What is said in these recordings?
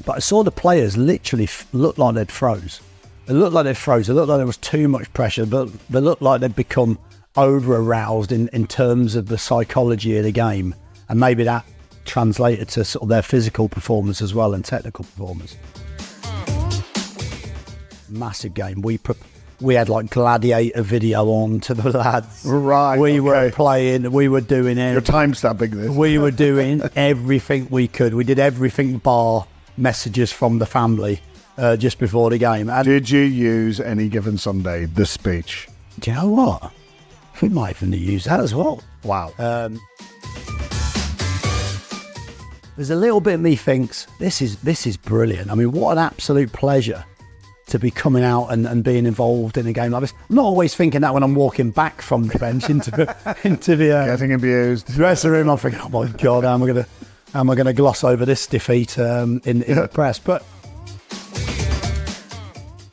But I saw the players literally look like they'd froze. It looked like they'd froze. It looked like there was too much pressure, but they looked like they'd become over-aroused in terms of the psychology of the game. And maybe that translated to sort of their physical performance as well and technical performance. Massive game. We had like gladiator video on to the lads. Right. We were playing. We were doing it. Your timestamping this. We were doing everything we could. We did everything bar messages from the family just before the game. And did you use Any Given Sunday, the speech? do you know what? We might even use that as well. Wow. There's a little bit of me thinks this is brilliant. I mean, what an absolute pleasure to be coming out and being involved in a game like this. I'm not always thinking that when I'm walking back from the bench into the Getting abused. dressing room. I'm thinking, oh my God, how am I gonna gloss over this defeat in the press? But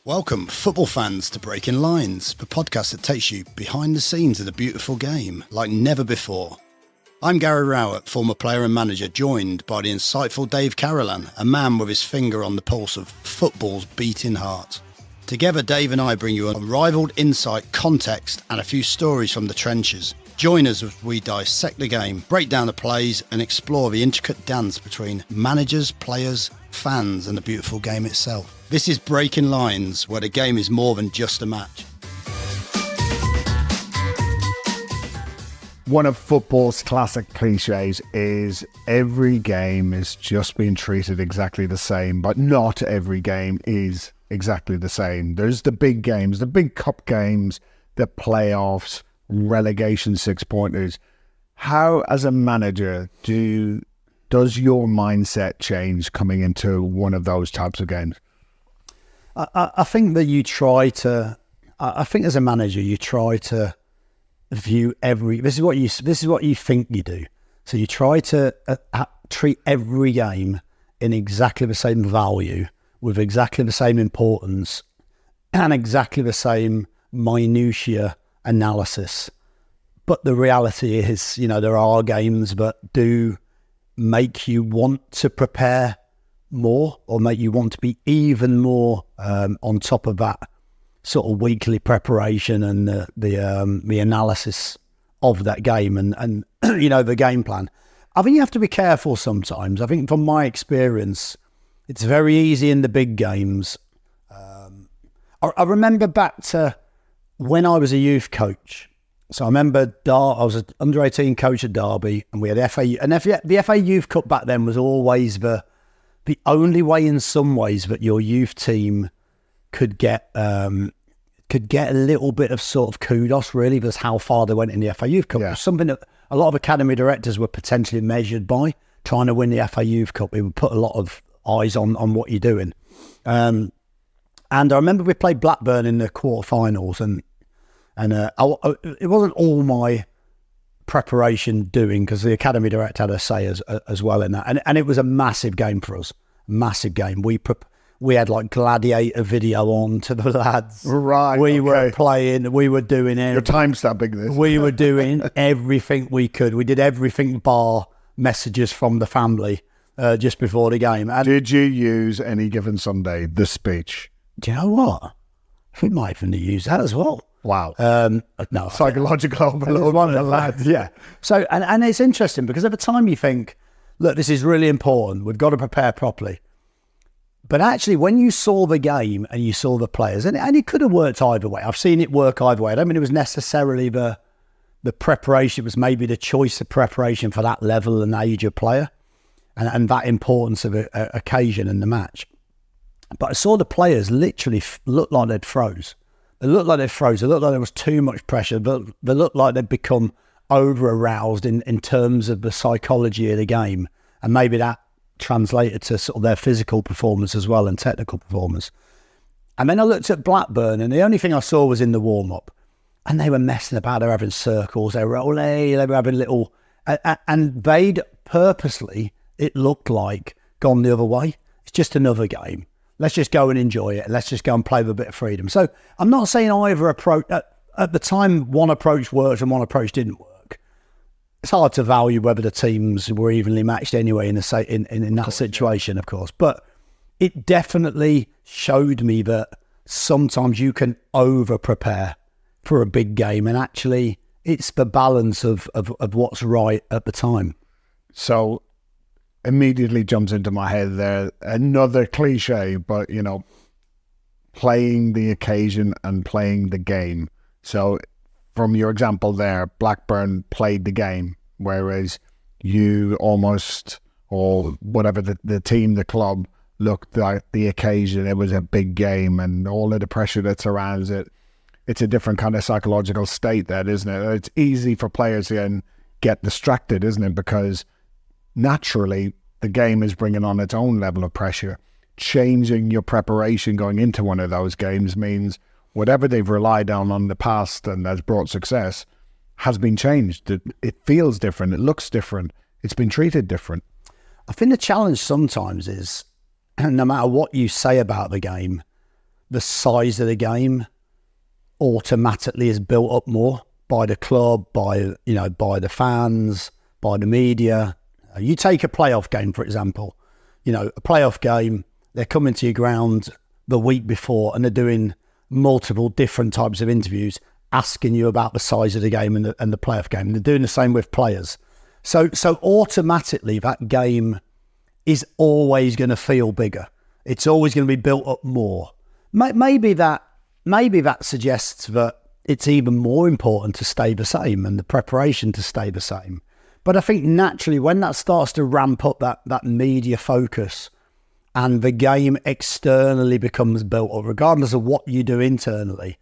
welcome, football fans, to Breaking Lines, the podcast that takes you behind the scenes of the beautiful game like never before. I'm Gary Rowett, former player and manager, joined by the insightful Dave Carolan, a man with his finger on the pulse of football's beating heart. Together, Dave and I bring you unrivaled insight, context, and a few stories from the trenches. Join us as we dissect the game, break down the plays, and explore the intricate dance between managers, players, fans, and the beautiful game itself. This is Breaking Lines, where the game is more than just a match. One of football's classic cliches is every game is just being treated exactly the same, but not every game is exactly the same. There's the big games, the big cup games, the playoffs, relegation six-pointers. How, as a manager, does your mindset change coming into one of those types of games? I think that you try to. I think as a manager, you try to view every. This is what you think you do. So you try to treat every game in exactly the same value, with exactly the same importance, and exactly the same minutiae analysis. But the reality is, there are games that do make you want to prepare more, or make you want to be even more on top of that sort of weekly preparation and the analysis of that game and the game plan. I think you have to be careful sometimes. I think from my experience, it's very easy in the big games. I remember back to when I was a youth coach. So I remember I was an under-18 coach at Derby, and we had FA, and the FA Youth Cup back then was always the only way in some ways that your youth team could get a little bit of sort of kudos, really, was how far they went in the FA Youth Cup. Yeah. It was something that a lot of academy directors were potentially measured by, trying to win the FA Youth Cup. It would put a lot of eyes on what you're doing. And I remember we played Blackburn in the quarterfinals, and it wasn't all my preparation doing, because the academy director had a say as well in that. And it was a massive game for us. Massive game. We had like gladiator video on to the lads. Right. We were playing. We were doing it. Your timestamping this. We were doing everything we could. We did everything bar messages from the family just before the game. And did you use Any Given Sunday, the speech? do you know what? We might even use that as well. Wow. No, Psychological overload. One of the lads, yeah. So, and it's interesting because at the time you think, look, this is really important. We've got to prepare properly. But actually, when you saw the game and you saw the players, and it could have worked either way. I've seen it work either way. I don't mean it was necessarily the preparation. It was maybe the choice of preparation for that level and age of player and that importance of a occasion in the match. But I saw the players literally look like they'd froze. They looked like they froze. It looked like there was too much pressure, but they looked like they'd become over-aroused in terms of the psychology of the game. And maybe that translated to sort of their physical performance as well and technical performance. And then I looked at Blackburn, and the only thing I saw was in the warm-up. And they were messing about. They were having circles. They were having little... And they'd purposely, it looked like, gone the other way. It's just another game. Let's just go and enjoy it. Let's just go and play with a bit of freedom. So I'm not saying either approach... At the time, one approach worked and one approach didn't work. It's hard to value whether the teams were evenly matched anyway in that situation, of course. But it definitely showed me that sometimes you can over prepare for a big game, and actually it's the balance of what's right at the time. So immediately jumps into my head there, another cliche, but playing the occasion and playing the game. So from your example there, Blackburn played the game, whereas you almost, or whatever the team, the club, looked like the occasion. It was a big game and all of the pressure that surrounds it. It's a different kind of psychological state there, isn't it? It's easy for players to then get distracted, isn't it? Because naturally the game is bringing on its own level of pressure. Changing your preparation going into one of those games means whatever they've relied on in the past and has brought success has been changed. It feels different. It looks different. It's been treated different. I think the challenge sometimes is, no matter what you say about the game, the size of the game automatically is built up more by the club, by the fans, by the media. You take a playoff game, for example. A playoff game, they're coming to your ground the week before and they're doing multiple different types of interviews asking you about the size of the game and the playoff game. And they're doing the same with players. So automatically that game is always going to feel bigger. It's always going to be built up more. Maybe that suggests that it's even more important to stay the same and the preparation to stay the same. But I think naturally when that starts to ramp up that media focus and the game externally becomes built up, regardless of what you do internally,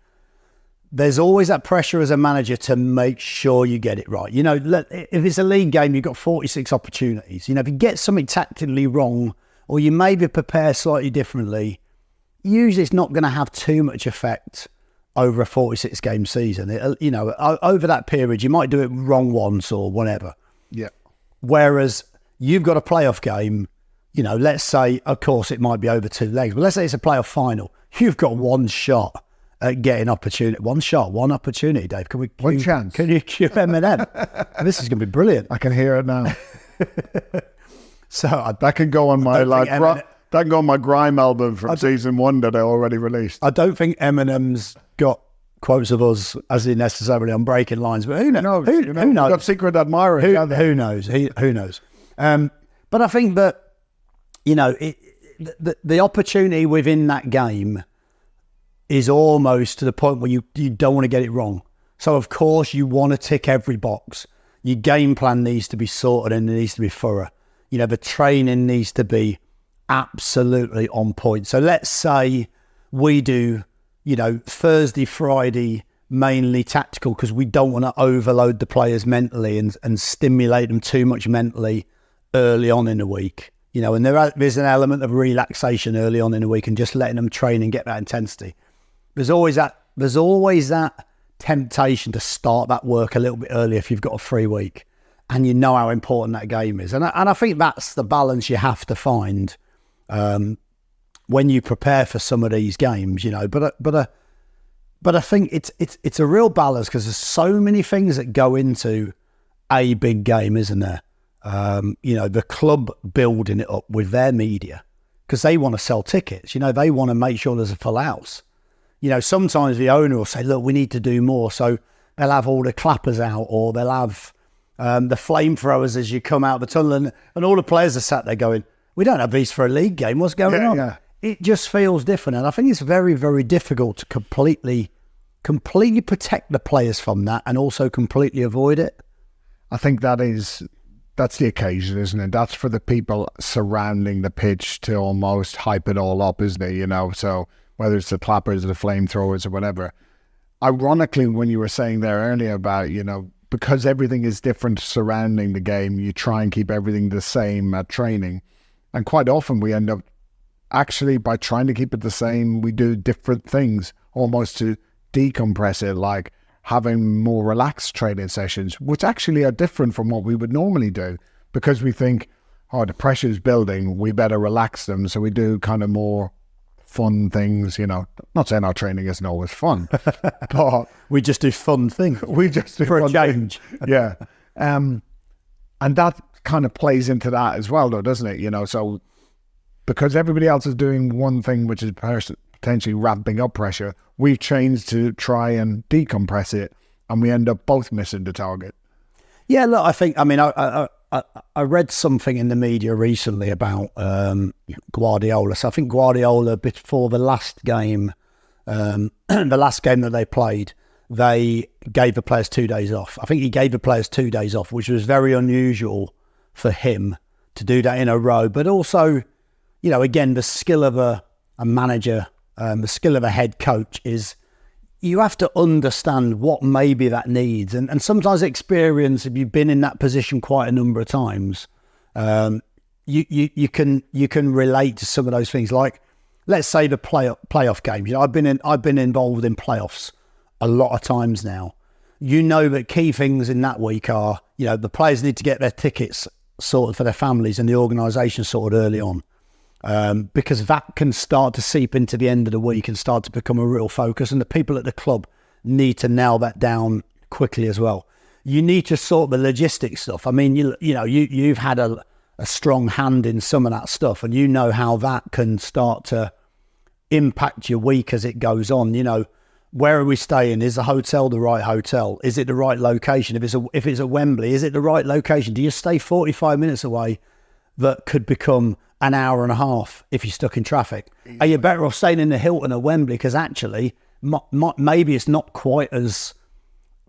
there's always that pressure as a manager to make sure you get it right. If it's a league game, you've got 46 opportunities. If you get something tactically wrong or you maybe prepare slightly differently, usually it's not going to have too much effect over a 46 game season. Over that period, you might do it wrong once or whatever. Yeah. Whereas you've got a playoff game, let's say, of course, it might be over 2 legs, but let's say it's a playoff final. You've got one shot at getting opportunity. One opportunity, Dave. One chance. Can you cue Eminem? This is going to be brilliant. I can hear it now. So that can go on my that can go on my grime album from season 1 that I already released. I don't think Eminem's got quotes of us as in necessarily on breaking lines, but who knows? Who knows? We've got secret admirers. Who knows? Who knows? But I think that the opportunity within that game is almost to the point where you don't want to get it wrong. So of course you want to tick every box. Your game plan needs to be sorted and it needs to be thorough. The training needs to be absolutely on point. So let's say we do, Thursday, Friday, mainly tactical because we don't want to overload the players mentally and stimulate them too much mentally early on in the week. And there's an element of relaxation early on in the week and just letting them train and get that intensity. There's always that temptation to start that work a little bit earlier if you've got a free week and you know how important that game is. And I think that's the balance you have to find when you prepare for some of these games, But I think it's a real balance because there's so many things that go into a big game, isn't there? The club building it up with their media because they want to sell tickets. They want to make sure there's a full house. Sometimes the owner will say, look, we need to do more. So they'll have all the clappers out or they'll have the flamethrowers as you come out of the tunnel and all the players are sat there going, we don't have these for a league game. What's going on? Yeah. It just feels different. And I think it's very, very difficult to completely protect the players from that and also completely avoid it. I think that's the occasion, isn't it? That's for the people surrounding the pitch to almost hype it all up, isn't it? So whether it's the clappers or the flamethrowers or whatever. Ironically, when you were saying there earlier about, because everything is different surrounding the game, you try and keep everything the same at training. And quite often we end up actually by trying to keep it the same, we do different things almost to decompress it, like having more relaxed training sessions, which actually are different from what we would normally do because we think, the pressure's building, we better relax them. So we do kind of more fun things, not saying our training isn't always fun, but we just do fun things. We just do for fun a change. Yeah. And that kind of plays into that as well, though, doesn't it? So because everybody else is doing one thing, which is potentially ramping up pressure, we've changed to try and decompress it, and we end up both missing the target. Yeah, look, I read something in the media recently about Guardiola. So I think Guardiola, before the last game, the last game that they played, they gave the players 2 days off. I think he gave the players 2 days off, which was very unusual for him to do that in a row. But also, again, the skill of a manager, the skill of a head coach is you have to understand what maybe that needs. And sometimes experience, if you've been in that position quite a number of times, you can relate to some of those things. Like, let's say the playoff games. I've been involved in playoffs a lot of times now. That key things in that week are, the players need to get their tickets sorted for their families and the organisation sorted early on. Because that can start to seep into the end of the week and start to become a real focus. And the people at the club need to nail that down quickly as well. You need to sort the logistics stuff. I mean, you've had a strong hand in some of that stuff, and you know how that can start to impact your week as it goes on. Where are we staying? Is the hotel the right hotel? Is it the right location? If it's a Wembley, is it the right location? Do you stay 45 minutes away that could become an hour and a half if you're stuck in traffic? Are you better off staying in the Hilton or Wembley? Because actually, maybe it's not quite as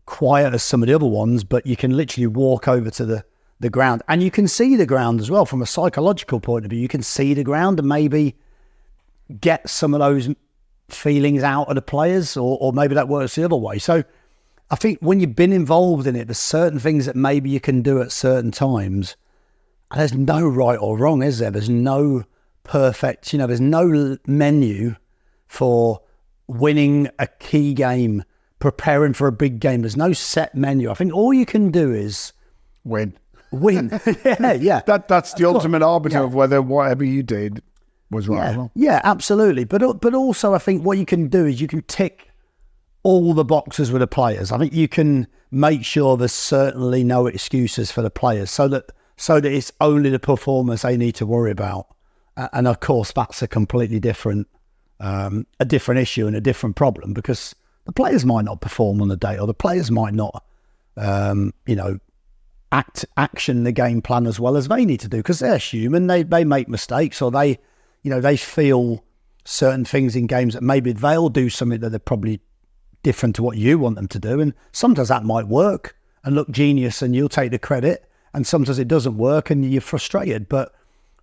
quiet as some of the other ones, but you can literally walk over to the ground, and you can see the ground as well from a psychological point of view. You can see the ground and maybe get some of those feelings out of the players, or maybe that works the other way. So I think when you've been involved in it, there's certain things that maybe you can do at certain times. There's no right or wrong, is there? There's no perfect, there's no menu for winning a key game, preparing for a big game. There's no set menu. I think all you can do is win. Yeah. That's the ultimate arbiter of whether whatever you did was right or wrong. Yeah, absolutely. But also I think what you can do is you can tick all the boxes with the players. I think you can make sure there's certainly no excuses for the players so that it's only the performance they need to worry about. And of course, that's a completely different issue and a different problem, because the players might not perform on the day, or the players might not, action the game plan as well as they need to do, because they're human. They make mistakes, or they feel certain things in games that maybe they'll do something that they're probably different to what you want them to do. And sometimes that might work and look genius and you'll take the credit. And sometimes it doesn't work and you're frustrated. But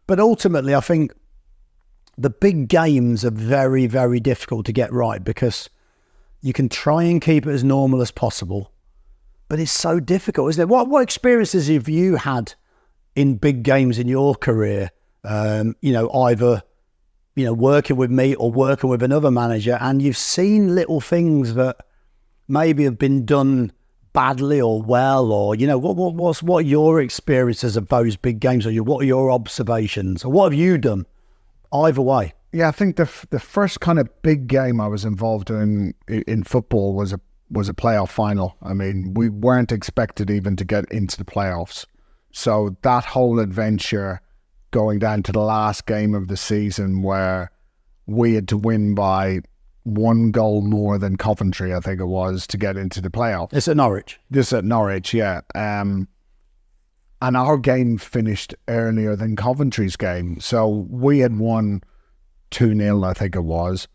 ultimately, I think the big games are very, very difficult to get right, because you can try and keep it as normal as possible, but it's so difficult, isn't it? What experiences have you had in big games in your career? Either working with me or working with another manager, and you've seen little things that maybe have been done badly or well, or what are your experiences of those big games, or what are your observations, or what have you done? Either way. Yeah, I think the first kind of big game I was involved in football was a playoff final. I mean, we weren't expected even to get into the playoffs, so that whole adventure, going down to the last game of the season where we had to win by 1 goal more than Coventry, I think it was, to get into the playoffs. This at Norwich, yeah. And our game finished earlier than Coventry's game. So we had won 2-0, I think it was,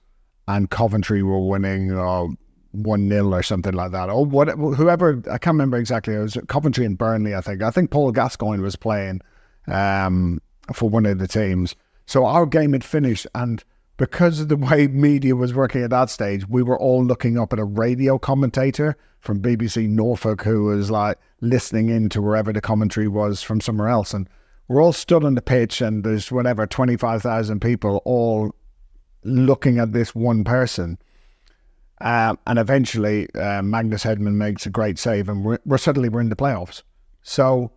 and Coventry were winning 1-0 or something like that. Or whoever, I can't remember exactly. It was Coventry and Burnley, I think. I think Paul Gascoigne was playing for one of the teams. So our game had finished, and because of the way media was working at that stage, we were all looking up at a radio commentator from BBC Norfolk who was like listening in to wherever the commentary was from somewhere else. And we're all stood on the pitch, and there's 25,000 people all looking at this one person. And eventually Magnus Hedman makes a great save, and we're in the playoffs. So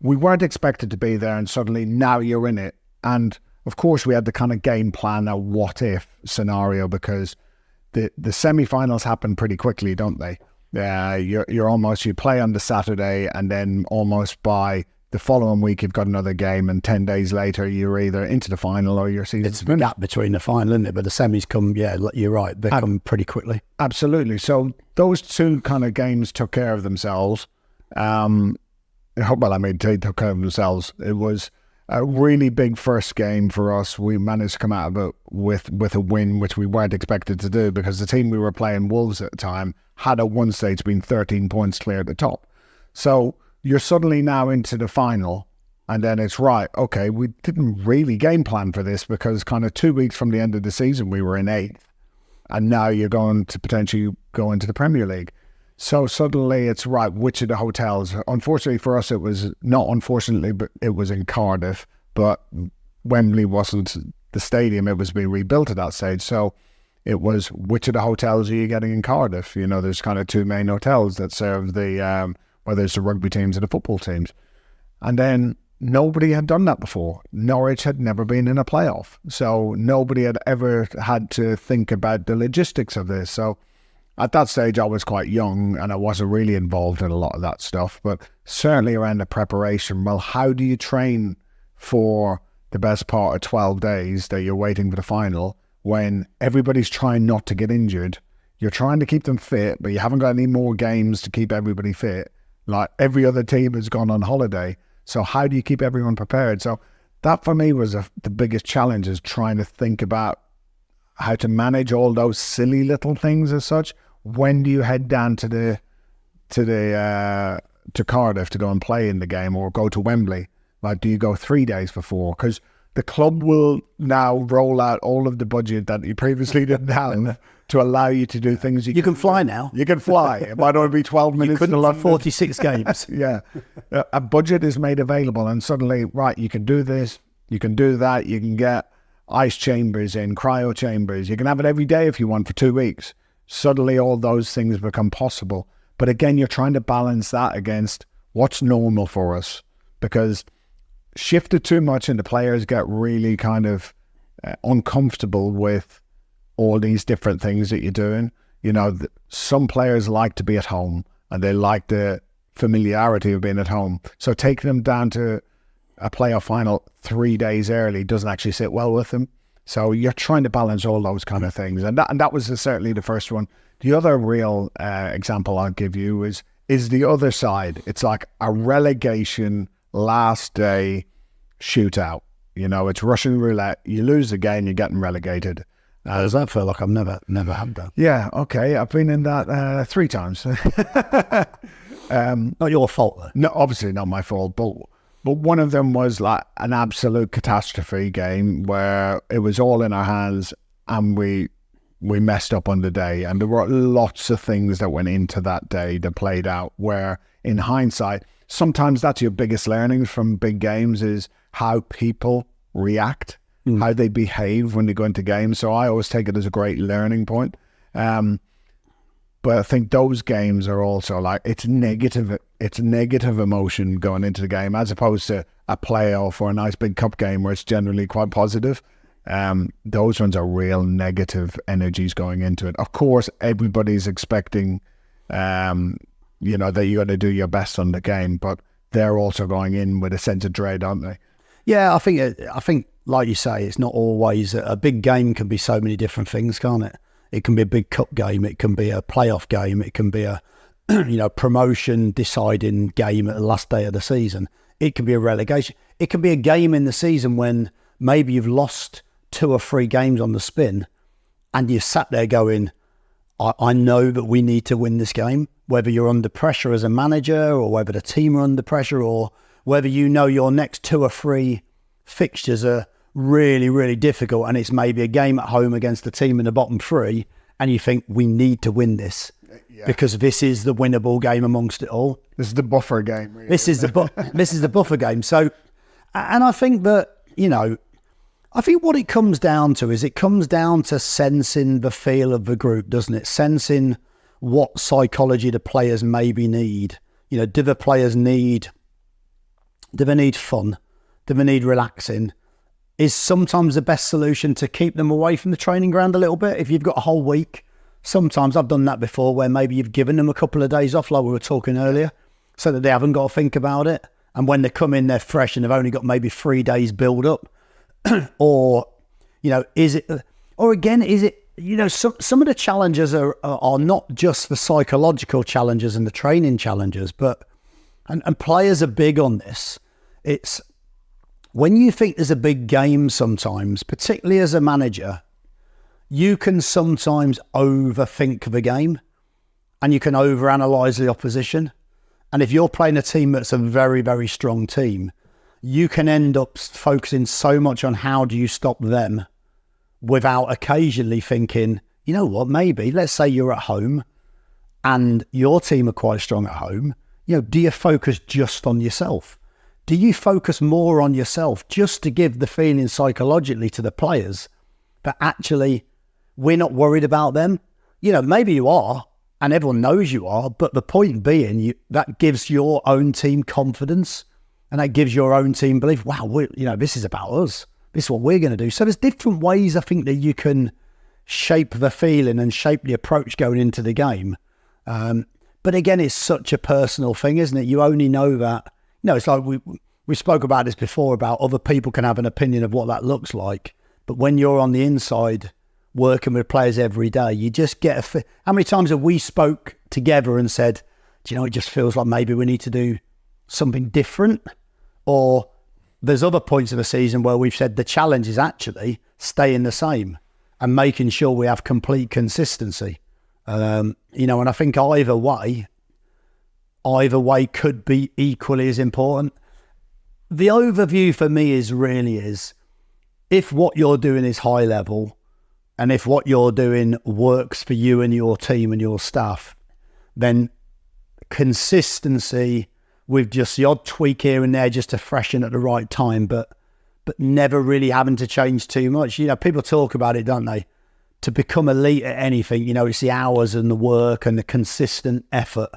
we weren't expected to be there, and suddenly now you're in it. And of course we had the kind of game plan, a what if scenario, because the semi-finals happen pretty quickly, don't they? You play on the Saturday, and then almost by the following week you've got another game, and 10 days later you're either into the final or your season's It's a finished. gap between the final, isn't it? But the semis come, yeah, you're right, they come pretty quickly. Absolutely. So those two kind of games took care of themselves. They took care of themselves. It was a really big first game for us. We managed to come out of it with a win, which we weren't expected to do, because the team we were playing, Wolves at the time, had at one stage been 13 points clear at the top. So you're suddenly now into the final, and then it's right, okay, we didn't really game plan for this, because kind of 2 weeks from the end of the season we were in 8th, and now you're going to potentially go into the Premier League. So suddenly it's right, which of the hotels? Unfortunately for us, it was not unfortunately, but it was in Cardiff, but Wembley wasn't the stadium, it was being rebuilt at that stage. So it was, which of the hotels are you getting in Cardiff? You know, there's kind of two main hotels that serve the, whether it's the rugby teams or the football teams. And then nobody had done that before. Norwich had never been in a playoff. So nobody had ever had to think about the logistics of this. So at that stage, I was quite young and I wasn't really involved in a lot of that stuff, but certainly around the preparation, well, how do you train for the best part of 12 days that you're waiting for the final when everybody's trying not to get injured? You're trying to keep them fit, but you haven't got any more games to keep everybody fit. Like every other team has gone on holiday. So how do you keep everyone prepared? So that for me was the biggest challenge, is trying to think about how to manage all those silly little things as such. When do you head down to Cardiff to go and play in the game, or go to Wembley? Like, do you go 3 days before? Because the club will now roll out all of the budget that you previously didn't have to allow you to do things. You can fly now. You can fly. It might only be 12 minutes You couldn't to London. 46 games. Yeah. A budget is made available, and suddenly, right, you can do this, you can do that, you can get ice chambers in, cryo chambers, you can have it every day if you want for 2 weeks. Suddenly all those things become possible. But again, you're trying to balance that against what's normal for us, because shifted too much and the players get really kind of uncomfortable with all these different things that you're doing. You know, some players like to be at home and they like the familiarity of being at home. So taking them down to a playoff final 3 days early doesn't actually sit well with them. So you're trying to balance all those kind of things. And that was certainly the first one. The other real example I'll give you is the other side. It's like a relegation last day shootout. You know, it's Russian roulette. You lose the game, you're getting relegated. Does that feel like I've never had that? Yeah, okay. I've been in that 3 times. Not your fault, though. No, obviously not my fault, but one of them was like an absolute catastrophe game where it was all in our hands and we messed up on the day. And there were lots of things that went into that day that played out where, in hindsight, sometimes that's your biggest learnings from big games, is how people react, how they behave when they go into games. So I always take it as a great learning point. But I think those games are also like, it's negative emotion going into the game, as opposed to a playoff or a nice big cup game where it's generally quite positive. Those ones are real negative energies going into it. Of course, everybody's expecting, that you're going to do your best on the game, but they're also going in with a sense of dread, aren't they? Yeah, I think, like you say, it's not always a big game. Can be so many different things, can't it? It can be a big cup game. It can be a playoff game. It can be a, promotion deciding game at the last day of the season. It can be a relegation. It can be a game in the season when maybe you've lost 2 or 3 games on the spin and you sat there going, I know that we need to win this game, whether you're under pressure as a manager or whether the team are under pressure, or whether your next 2 or 3 fixtures are really, really difficult and it's maybe a game at home against the team in the bottom 3 and you think, we need to win this because this is the winnable game amongst it all. This is the buffer game. Really. This is the buffer game. So, and I think that, I think what it comes down to is sensing the feel of the group, doesn't it? Sensing what psychology the players maybe need. Do the players need fun? Do they need relaxing? Is sometimes the best solution to keep them away from the training ground a little bit. If you've got a whole week, sometimes I've done that before, where maybe you've given them a couple of days off, like we were talking earlier, so that they haven't got to think about it. And when they come in, they're fresh and they've only got maybe 3 days build up. Or, is it, some of the challenges are not just the psychological challenges and the training challenges, but, and players are big on this. It's when you think there's a big game sometimes, particularly as a manager, you can sometimes overthink the game and you can overanalyze the opposition. And if you're playing a team that's a very, very strong team, you can end up focusing so much on how do you stop them without occasionally thinking, you know what, maybe, let's say you're at home and your team are quite strong at home, do you focus just on yourself? Do you focus more on yourself just to give the feeling psychologically to the players that actually we're not worried about them? Maybe you are and everyone knows you are, but the point being that gives your own team confidence and that gives your own team belief, wow, this is about us. This is what we're going to do. So there's different ways I think that you can shape the feeling and shape the approach going into the game. But again, it's such a personal thing, isn't it? You only know that, it's like we spoke about this before about other people can have an opinion of what that looks like. But when you're on the inside working with players every day, you just get how many times have we spoke together and said, it just feels like maybe we need to do something different? Or there's other points of the season where we've said the challenge is actually staying the same and making sure we have complete consistency. And I think either way could be equally as important. The overview for me is if what you're doing is high level and if what you're doing works for you and your team and your staff, then consistency with just the odd tweak here and there just to freshen at the right time, but never really having to change too much. People talk about it, don't they? To become elite at anything, it's the hours and the work and the consistent effort.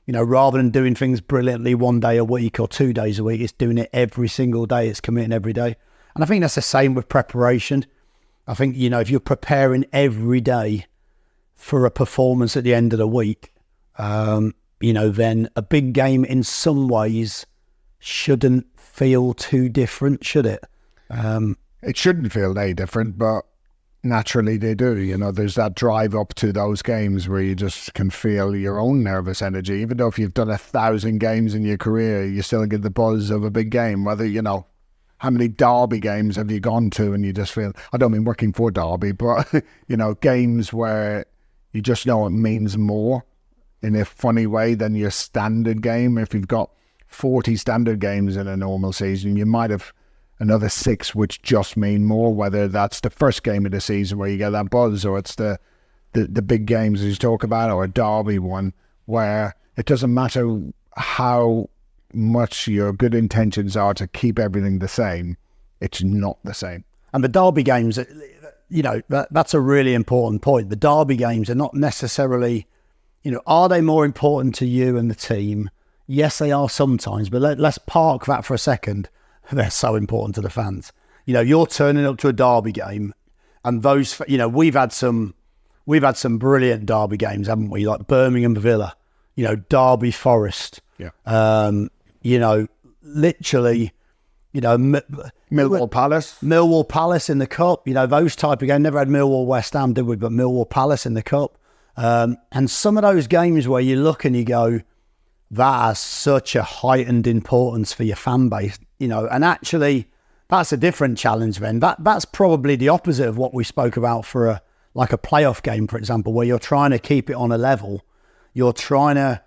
Rather than doing things brilliantly 1 day a week or 2 days a week, it's doing it every single day. It's committing every day. And I think that's the same with preparation. I think, if you're preparing every day for a performance at the end of the week, then a big game in some ways shouldn't feel too different, should it? It shouldn't feel any different, but naturally they do. There's that drive up to those games where you just can feel your own nervous energy. Even though if you've done 1,000 games in your career, you still get the buzz of a big game. Whether, how many Derby games have you gone to and you just feel, I don't mean working for Derby, but, games where you just know it means more in a funny way than your standard game. If you've got 40 standard games in a normal season, you might have another 6 which just mean more, whether that's the first game of the season where you get that buzz, or it's the big games as you talk about, or a Derby one where it doesn't matter how much your good intentions are to keep everything the same, it's not the same. And the Derby games, that's a really important point. The Derby games are not necessarily, are they more important to you and the team? Yes, they are sometimes, but let's park that for a second. They're so important to the fans. You're turning up to a Derby game, and those, we've had some brilliant Derby games, haven't we? Like Birmingham Villa, Derby Forest, literally, Millwall Palace in the cup. Those type of games. Never had Millwall West Ham, did we? But Millwall Palace in the cup, and some of those games where you look and you go, that has such a heightened importance for your fan base, and actually that's a different challenge then. That's probably the opposite of what we spoke about for a playoff game, for example, where you're trying to keep it on a level. You're trying to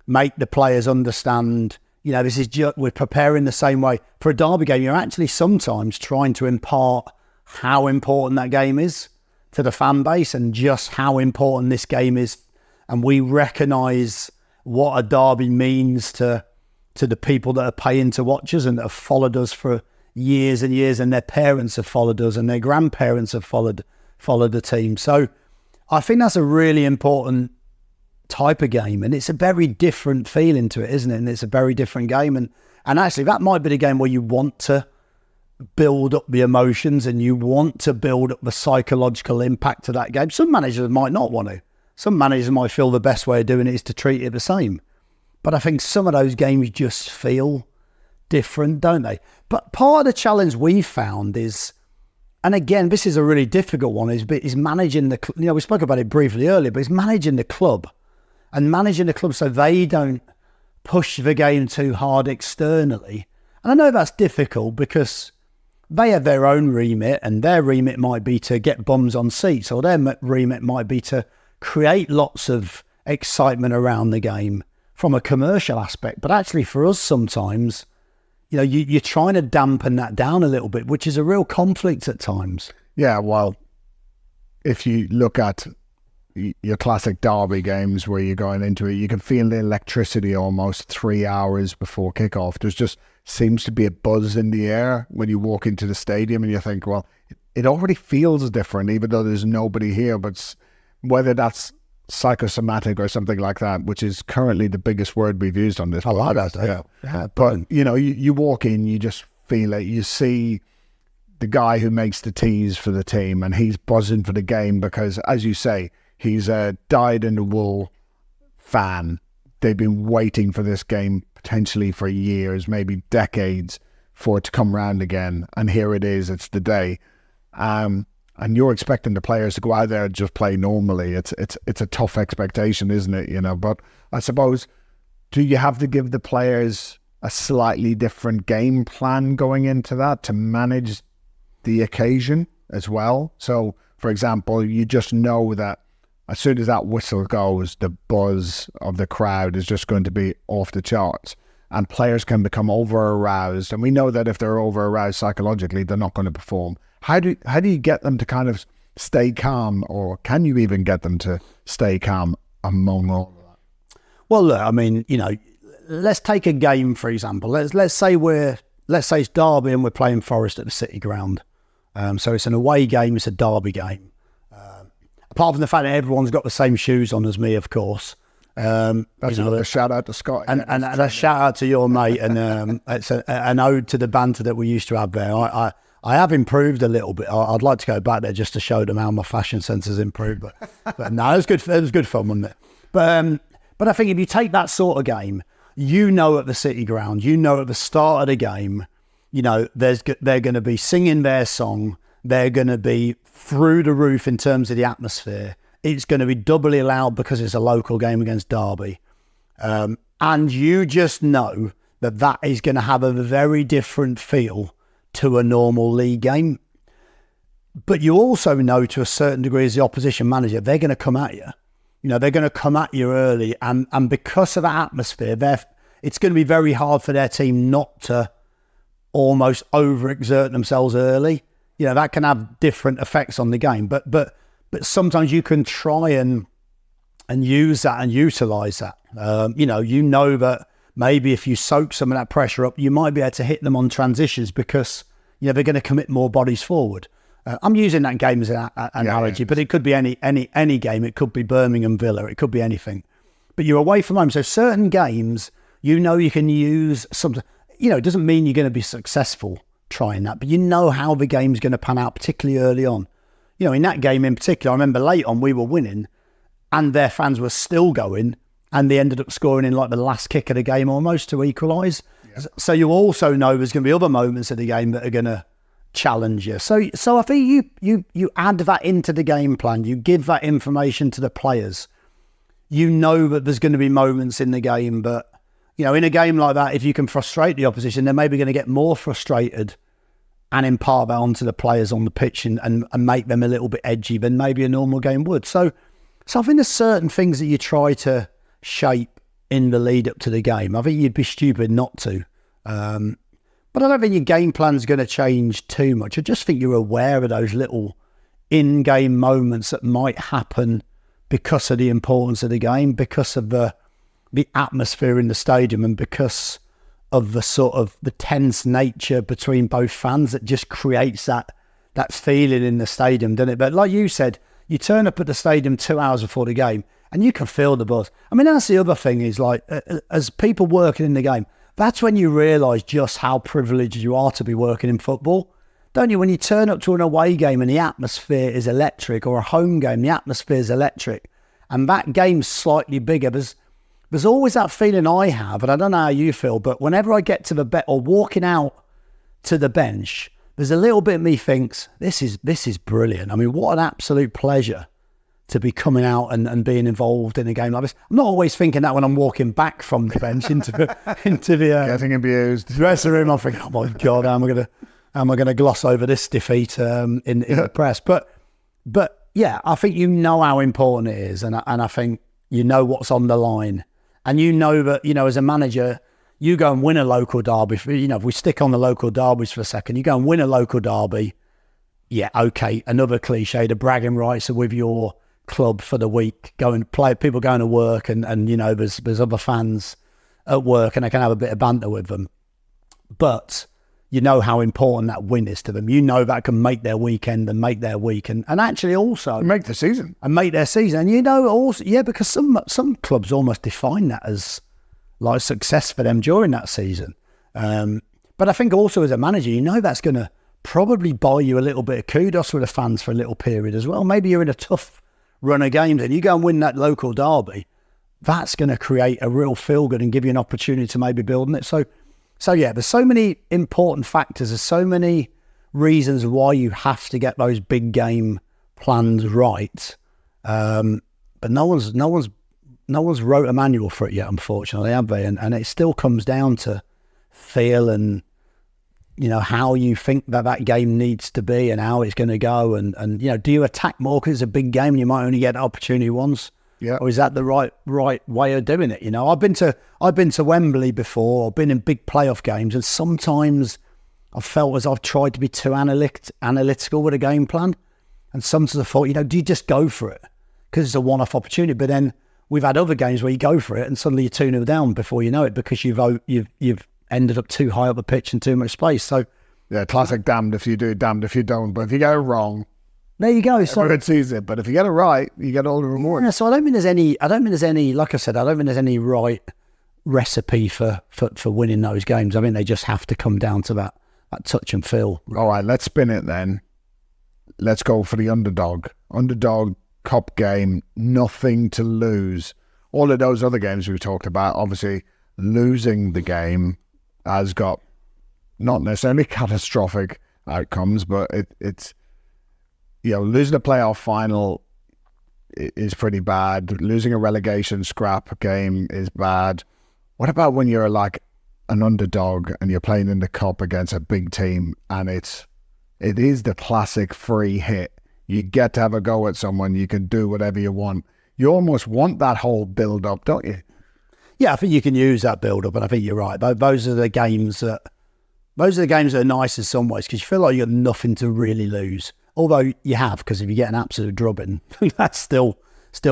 make the players understand, this is we're preparing the same way. For a Derby game, you're actually sometimes trying to impart how important that game is to the fan base and just how important this game is. And we recognise what a derby means to the people that are paying to watch us and that have followed us for years and years, and their parents have followed us and their grandparents have followed the team. So I think that's a really important type of game, and it's a very different feeling to it, isn't it? And it's a very different game, and actually that might be the game where you want to build up the emotions and you want to build up the psychological impact of that game. Some managers might not want to. Some managers might feel the best way of doing it is to treat it the same. But I think some of those games just feel different, don't they? But part of the challenge we found is, and again, this is a really difficult one, is managing the, we spoke about it briefly earlier, but it's managing the club so they don't push the game too hard externally. And I know that's difficult because they have their own remit, and their remit might be to get bums on seats, or their remit might be to create lots of excitement around the game from a commercial aspect. But actually for us sometimes, you're trying to dampen that down a little bit, which is a real conflict at times. Yeah, well, if you look at your classic derby games where you're going into it, you can feel the electricity almost 3 hours before kickoff. There's just seems to be a buzz in the air when you walk into the stadium, and you think, well, it already feels different, even though there's nobody here. But whether that's psychosomatic or something like that, which is currently the biggest word we've used on this. I like that. Yeah. But, you walk in, you just feel it. You see the guy who makes the teas for the team, and he's buzzing for the game because, as you say, he's a dyed-in-the-wool fan. They've been waiting for this game potentially for years, maybe decades, for it to come round again. And here it is. It's the day. And you're expecting the players to go out there and just play normally. It's a tough expectation, isn't it? But I suppose, do you have to give the players a slightly different game plan going into that to manage the occasion as well? So, for example, you just know that as soon as that whistle goes, the buzz of the crowd is just going to be off the charts, and players can become over-aroused. And we know that if they're over-aroused psychologically, they're not going to perform. How do you get them to kind of stay calm, or can you even get them to stay calm among all of that? Well, look, I mean, let's take a game, for example. Let's say it's Derby and we're playing Forest at the City Ground. So it's an away game, it's a Derby game. Apart from the fact that everyone's got the same shoes on as me, of course. That's a shout out to Scott. And a shout out to your mate. And it's an ode to the banter that we used to have there. I have improved a little bit. I'd like to go back there just to show them how my fashion sense has improved. But no, it was good. It was good fun, wasn't it? But I think if you take that sort of game, at the City Ground, at the start of the game, they're going to be singing their song. They're going to be through the roof in terms of the atmosphere. It's going to be doubly loud because it's a local game against Derby. And you just know that is going to have a very different feel to a normal league game. But you also know to a certain degree as the opposition manager, they're going to come at you. They're going to come at you early. And because of that atmosphere, it's going to be very hard for their team not to almost overexert themselves early. That can have different effects on the game. But sometimes you can try and use that and utilise that. That maybe if you soak some of that pressure up, you might be able to hit them on transitions because they're going to commit more bodies forward. I'm using that game as an analogy, but it could be any game. It could be Birmingham Villa. It could be anything. But you're away from home, so certain games you can use something. It doesn't mean you're going to be successful trying that, but how the game's going to pan out, particularly early on. In that game in particular, I remember late on we were winning, and their fans were still going. And they ended up scoring in like the last kick of the game almost to equalise. Yeah. So you also know there's going to be other moments of the game that are going to challenge you. So I think you add that into the game plan. You give that information to the players. That there's going to be moments in the game, but in a game like that, if you can frustrate the opposition, they're maybe going to get more frustrated and impart that onto the players on the pitch and make them a little bit edgy than maybe a normal game would. So I think there's certain things that you try to shape in the lead up to the game. I think you'd be stupid not to. But I don't think your game plan's going to change too much. I just think you're aware of those little in-game moments that might happen because of the importance of the game, because of the atmosphere in the stadium, and because of the sort of the tense nature between both fans that just creates that feeling in the stadium, doesn't it? But like you said, you turn up at the stadium 2 hours before the game and you can feel the buzz. I mean, that's the other thing is like, as people working in the game, that's when you realise just how privileged you are to be working in football. Don't you? When you turn up to an away game and the atmosphere is electric, or a home game, the atmosphere is electric, and that game's slightly bigger, there's always that feeling I have, and I don't know how you feel, but whenever I get to the bench or walking out to the bench, there's a little bit of me thinks, this is brilliant. I mean, what an absolute pleasure to be coming out and being involved in a game like this. I'm not always thinking that when I'm walking back from the bench into the getting abused dressing room. I'm thinking, oh my God, how am I gonna gloss over this defeat in the press? But yeah, I think you know how important it is, and I think you know what's on the line, and you know that, you know, as a manager, you go and win a local derby. You know, if we stick on the local derbies for a second, you go and win a local derby. Yeah, okay, another cliche. The bragging rights are with your club for the week. Go and play. People going to work, and you know, there's other fans at work, and I can have a bit of banter with them. But you know how important that win is to them. You know that can make their weekend and make their week, and actually also make the season and make their season. And you know also, yeah, because some clubs almost define that as like success for them during that season. But I think also as a manager, you know that's going to probably buy you a little bit of kudos with the fans for a little period as well. Maybe you're in a tough run of games and you go and win that local derby. That's going to create a real feel good and give you an opportunity to maybe build on it. So yeah, there's so many important factors. There's so many reasons why you have to get those big game plans right. But no one's wrote a manual for it yet, unfortunately, have they? And it still comes down to feel and, you know, how you think that game needs to be and how it's going to go. And you know, do you attack more because it's a big game and you might only get an opportunity once? Yeah. Or is that the right way of doing it? You know, I've been to Wembley before, I've been in big playoff games, and sometimes I've felt as I've tried to be too analytical with a game plan. And sometimes I thought, you know, do you just go for it? Because it's a one-off opportunity. But then we've had other games where you go for it and suddenly you're 2-0 down before you know it, because you've ended up too high up the pitch and too much space. So yeah, classic damned if you do, damned if you don't. But if you get it wrong, there you go. So everyone sees it. But if you get it right, you get all the reward. Yeah, so I don't think there's any, like I said, I don't think there's any right recipe for winning those games. I think they just have to come down to that touch and feel. All right, let's spin it then. Let's go for the underdog. Underdog cup game, nothing to lose. All of those other games we've talked about, obviously losing the game has got not necessarily catastrophic outcomes, but it's, you know, losing a playoff final is pretty bad. Losing a relegation scrap game is bad. What about when you're like an underdog and you're playing in the cup against a big team, and it is the classic free hit? You get to have a go at someone. You can do whatever you want. You almost want that whole build-up, don't you? Yeah, I think you can use that build-up, and I think you're right. Those are the games that are nice in some ways, because you feel like you've got nothing to really lose. Although you have, because if you get an absolute drubbing, that still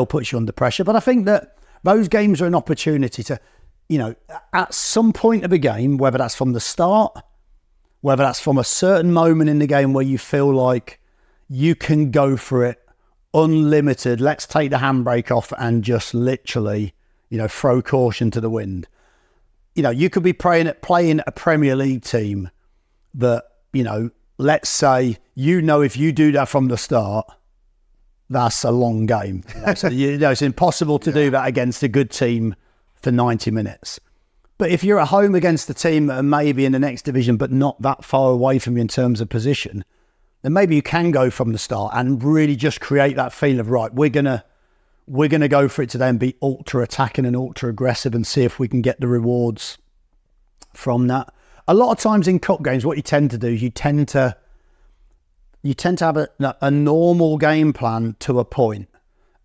puts you under pressure. But I think that those games are an opportunity to, you know, at some point of the game, whether that's from the start, whether that's from a certain moment in the game where you feel like you can go for it unlimited, let's take the handbrake off and just literally, you know, throw caution to the wind. You know, you could be playing a Premier League team that, you know, let's say, you know, if you do that from the start, that's a long game. So, you know, it's impossible to do that against a good team for 90 minutes. But if you're at home against a team that are maybe in the next division, but not that far away from you in terms of position, then maybe you can go from the start and really just create that feeling of, right, we're gonna go for it today and be ultra attacking and ultra aggressive and see if we can get the rewards from that. A lot of times in cup games, what you tend to do is you tend to have a normal game plan to a point,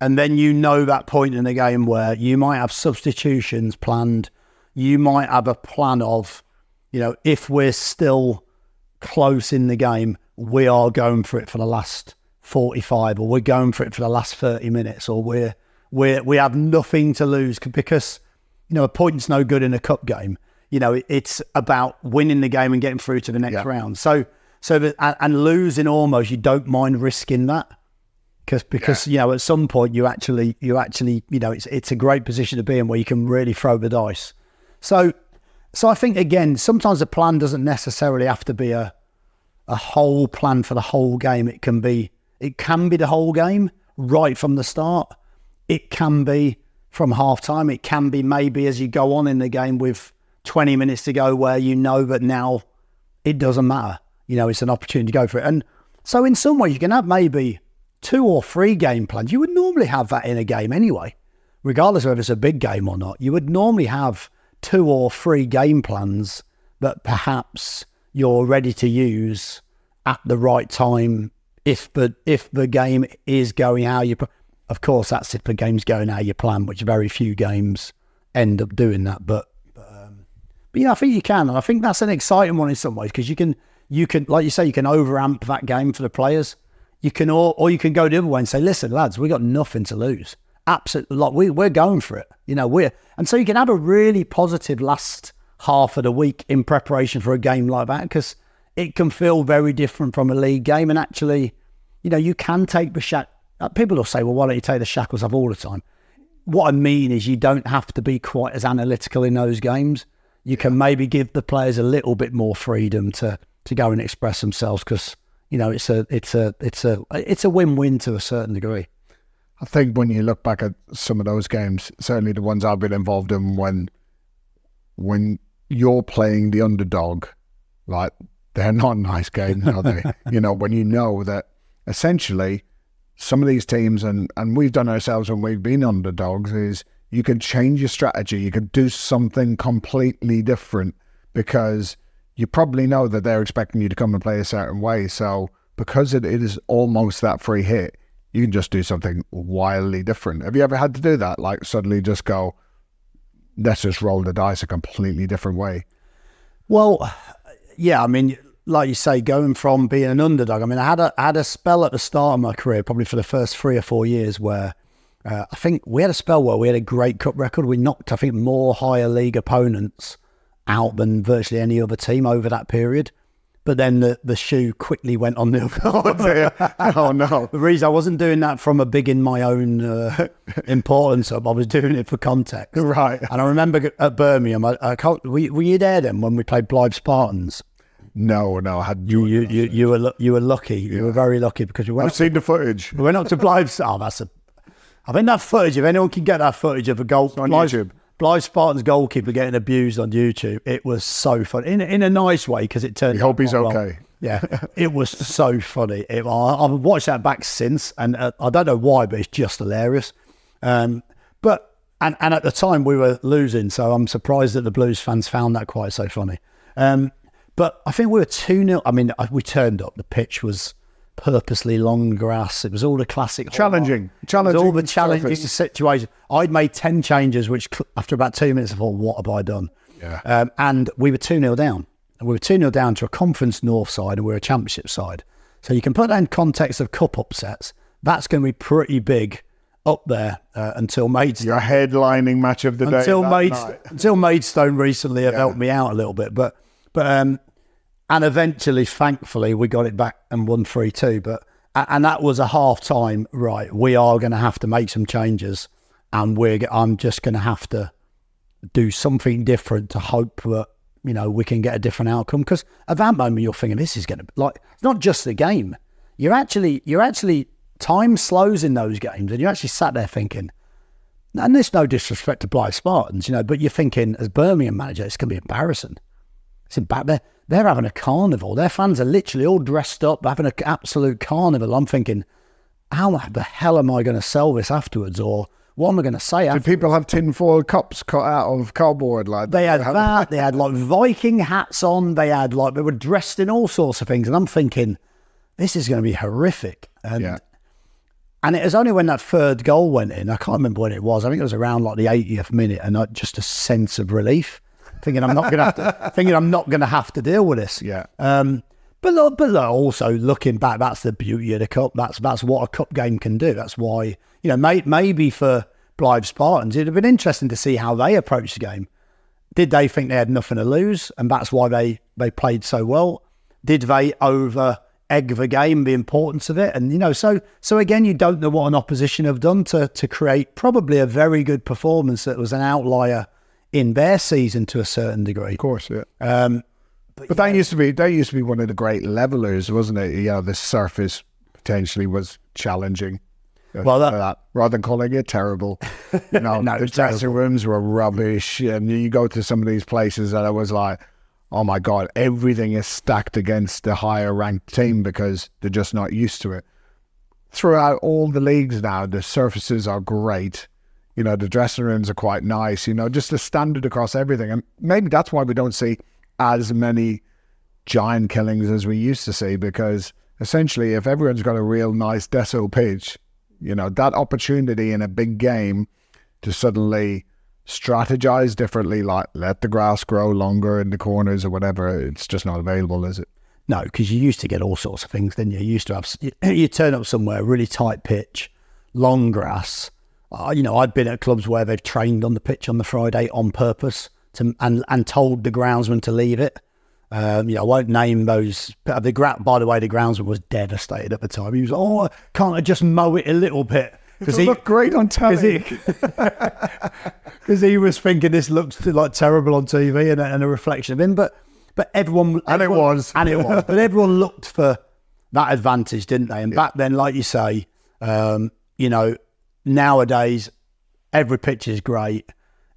and then you know that point in the game where you might have substitutions planned. You might have a plan of, you know, if we're still close in the game, we are going for it for the last 45, or we're going for it for the last 30 minutes, or we have nothing to lose, because, you know, a point's no good in a cup game. You know, it's about winning the game and getting through to the next round. So and losing almost, you don't mind risking that, because you know, at some point you actually you know, it's a great position to be in where you can really throw the dice. So I think, again, sometimes a plan doesn't necessarily have to be a whole plan for the whole game. It can be the whole game right from the start. It can be from half time. It can be maybe as you go on in the game with 20 minutes to go where you know that now it doesn't matter. You know, it's an opportunity to go for it. And so in some ways you can have maybe 2 or 3 game plans. You would normally have that in a game anyway, regardless of whether it's a big game or not. You would normally have 2 or 3 game plans that perhaps you're ready to use at the right time if the game is going how you... Of course, that's if the game's going how you plan, which very few games end up doing that. But yeah, I think you can. And I think that's an exciting one in some ways because you can, like you say, you can overamp that game for the players. You can, or you can go the other way and say, listen, lads, we got nothing to lose. Absolutely, like we're going for it. You know, and so you can have a really positive last half of the week in preparation for a game like that because it can feel very different from a league game. And actually, you know, you can take the people will say, well, why don't you take the shackles off all the time? What I mean is you don't have to be quite as analytical in those games. You can maybe give the players a little bit more freedom to go and express themselves because, you know, it's a win-win to a certain degree. I think when you look back at some of those games, certainly the ones I've been involved in, when you're playing the underdog, like they're not nice games, are they? You know, when you know that essentially some of these teams, and we've done ourselves when we've been underdogs, is you can change your strategy. You can do something completely different because you probably know that they're expecting you to come and play a certain way. So because it is almost that free hit, you can just do something wildly different. Have you ever had to do that? Like suddenly just go, let's just roll the dice a completely different way. Well, yeah, I mean, like you say, going from being an underdog, I mean, I had a spell at the start of my career, probably for the first 3 or 4 years where I think we had a spell where we had a great cup record. We knocked, I think, more higher league opponents out than virtually any other team over that period. But then the shoe quickly went on the other. Oh, no. The reason I wasn't doing that from a big in my own importance up, I was doing it for context. Right. And I remember at Birmingham, were you there then when we played Blythe Spartans? No, I had you were lucky. You were very lucky because I've seen the footage. We went up to Blythe. I think that footage, if anyone can get that footage of a goal on YouTube. Blythe Spartans goalkeeper getting abused on YouTube, it was so funny in a nice way because it turned. We hope he's okay. Well. Yeah, it was so funny. I've watched that back since, and I don't know why, but it's just hilarious. But at the time we were losing, so I'm surprised that the Blues fans found that quite so funny. But I think we were 2-0. I mean, we turned up. The pitch was purposely long grass. It was all the classic challenging all the challenging surface. situation. I'd made 10 changes, which after about 2 minutes I thought, what have I done? Yeah. And we were 2-0 down. And we were 2-0 down to a Conference North side, and we're a Championship side. So you can put that in context of cup upsets. That's going to be pretty big up there until Maidstone. Your headlining match of the day. Until Maidstone recently have helped me out a little bit, but and eventually, thankfully, we got it back and won 3-2. And that was a half time. Right, we are going to have to make some changes, and I'm just going to have to do something different to hope that, you know, we can get a different outcome. Because at that moment, you're thinking this is going to be like, it's not just the game. You're actually time slows in those games, and you're actually sat there thinking, and there's no disrespect to Blythe Spartans, you know, but you're thinking as Birmingham manager, it's going to be embarrassing. They're having a carnival. Their fans are literally all dressed up, having an absolute carnival. I'm thinking, how the hell am I going to sell this afterwards? Or what am I going to say afterwards? Did people have tinfoil cups cut out of cardboard? Like they had that. They had like Viking hats on. They were dressed in all sorts of things. And I'm thinking, this is going to be horrific. And it was only when that third goal went in, I can't remember when it was. I think it was around like the 80th minute, and just a sense of relief. Thinking I'm not going to have to deal with this. Yeah. But also looking back, that's the beauty of the cup. That's what a cup game can do. That's why, you know, maybe for Blythe Spartans, it'd have been interesting to see how they approached the game. Did they think they had nothing to lose, and that's why they played so well? Did they over egg the game, the importance of it? And, you know, so again, you don't know what an opposition have done to create probably a very good performance that was an outlier in their season to a certain degree. Of course, yeah. But that used to be one of the great levelers, wasn't it? You know, the surface potentially was challenging. rather than calling it terrible. You know, No, the dressing rooms were rubbish, and you go to some of these places and I was like, oh my God, everything is stacked against the higher ranked team because they're just not used to it. Throughout all the leagues now, the surfaces are great. You know, the dressing rooms are quite nice, you know, just the standard across everything. And maybe that's why we don't see as many giant killings as we used to see, because essentially if everyone's got a real nice deso pitch, you know, that opportunity in a big game to suddenly strategize differently, like let the grass grow longer in the corners or whatever, it's just not available, is it? No, because you used to get all sorts of things, didn't you? You used to have, you turn up somewhere, really tight pitch, long grass. You know, I've been at clubs where they've trained on the pitch on the Friday on purpose and told the groundsman to leave it. You know, I won't name those. By the way, the groundsman was devastated at the time. He was, oh, can't I just mow it a little bit? Because he looked great on telly. Because he was thinking this looks like terrible on TV and a reflection of him. But everyone... And it was. But everyone looked for that advantage, didn't they? And back then, like you say, you know, nowadays, every pitch is great.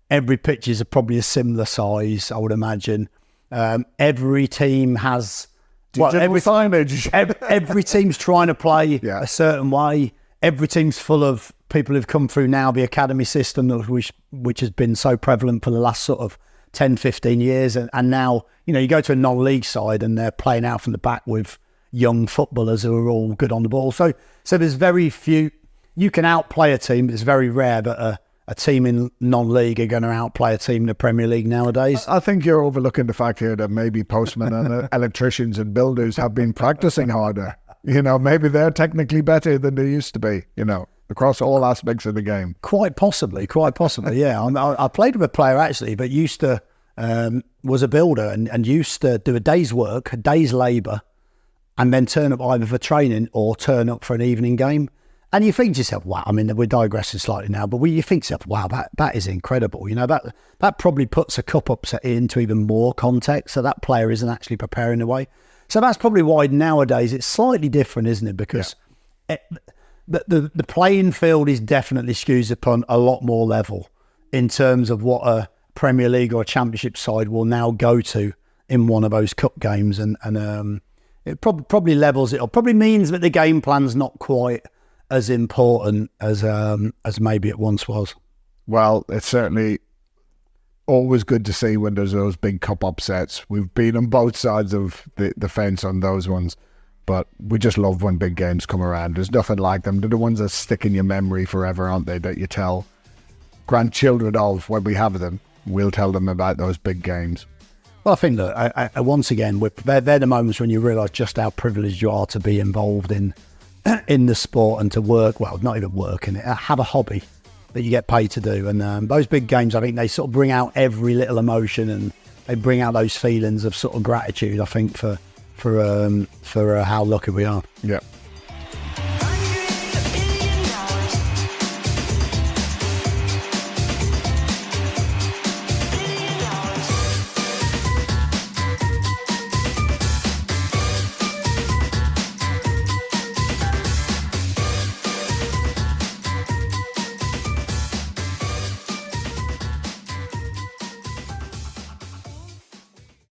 Every pitch is probably a similar size, I would imagine. Every team has... Digital signage. Every team's trying to play a certain way. Every team's full of people who've come through now the academy system, which has been so prevalent for the last sort of 10, 15 years. And now, you know, you go to a non-league side and they're playing out from the back with young footballers who are all good on the ball. So there's very few... You can outplay a team, but it's very rare that a team in non-league are going to outplay a team in the Premier League nowadays. I think you're overlooking the fact here that maybe postmen and electricians and builders have been practicing harder. You know, maybe they're technically better than they used to be, you know, across all aspects of the game. Quite possibly, yeah. I played with a player actually, but used to, was a builder and used to do a day's work, a day's labour, and then turn up either for training or turn up for an evening game. And you think to yourself, wow, I mean, we're digressing slightly now, but you think to yourself, wow, that is incredible. You know, that probably puts a cup upset into even more context. So that player isn't actually preparing the way. So that's probably why nowadays it's slightly different, isn't it? Because the playing field is definitely skewed upon a lot more level in terms of what a Premier League or a Championship side will now go to in one of those cup games. And it probably levels it up. Probably means that the game plan's not quite as important as maybe it once was. Well, it's certainly always good to see when there's those big cup upsets. We've been on both sides of the fence on those ones, but we just love when big games come around. There's nothing like them. They're the ones that stick in your memory forever, aren't they? That you tell grandchildren of when we have them. We'll tell them about those big games. Well, I think that once again, they're the moments when you realise just how privileged you are to be involved in the sport and to work, well, not even work in it, have a hobby that you get paid to do. And those big games, I think they sort of bring out every little emotion and they bring out those feelings of sort of gratitude, I think, for how lucky we are. Yeah.